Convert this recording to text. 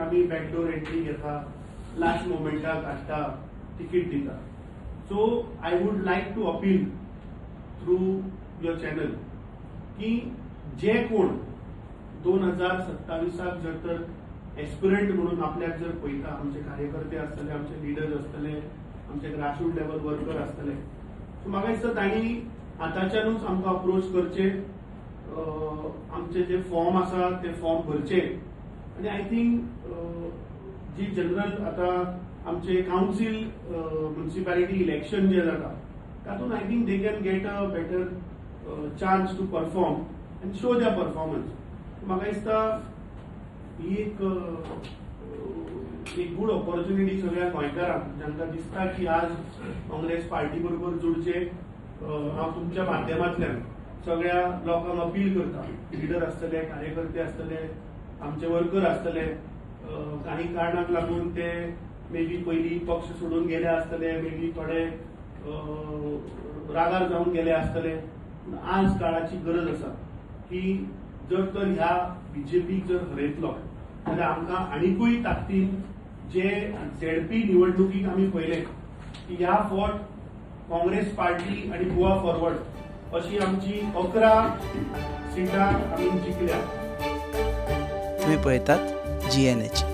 आमी backdoor entry घेता, last मोमेंटाक हाडटा, तिकीट दिता. So I would like to appeal through your channel की जे कोण 2027 जर तर एस्पिरंट म्हणून आपल्याक जर पळयता, आमचे कार्यकर्ते आसतले, आमचे लिडर्स आसतले, आमचे ग्रासरूट लेवल वर्कर आसतले, सो म्हाका दिसता तांणी आतांच्यानूच आमकां अप्रोच करचे, आमचे जे फॉर्म आसा ते फॉर्म भरचे. आनी आय थिंक जी जनरल आतां आमचे काउन्सिल म्युनिसिपॅलिटी इलेक्शन जे जाता तातूंत I think they can get a better chance to perform and show their performance. म्हाका दिसता ही एक गूड ऑपॉर्च्युनिटी सगळ्या गोंयकारांक जांकां दिसता की आज काँग्रेस पार्टी बरोबर जोडचे. हांव तुमच्या माध्यमांतल्यान सगळ्या लोकांक अपील करता, लिडर आसतले, कार्यकर्ते आसतले, आमचे वर्कर आसतले, काही कारणाक लागून ते मे बी पयलीं पक्ष सोडून गेले आसतले, मे बी थोडे रागार जावन गेले आसतले. आज काळाची गरज आसा की जर तर ह्या बीजेपीक जर हरयतलो जाल्यार आमकां आनीकूय ताकदीन जे झेडपी निवडणुकीक आमी पळयले की ह्या फावट काँग्रेस पार्टी आनी गोवा फॉरवर्ड अशी आमची 11 सिटां आमी जिखल्या. तुम्ही पळयतात GNH.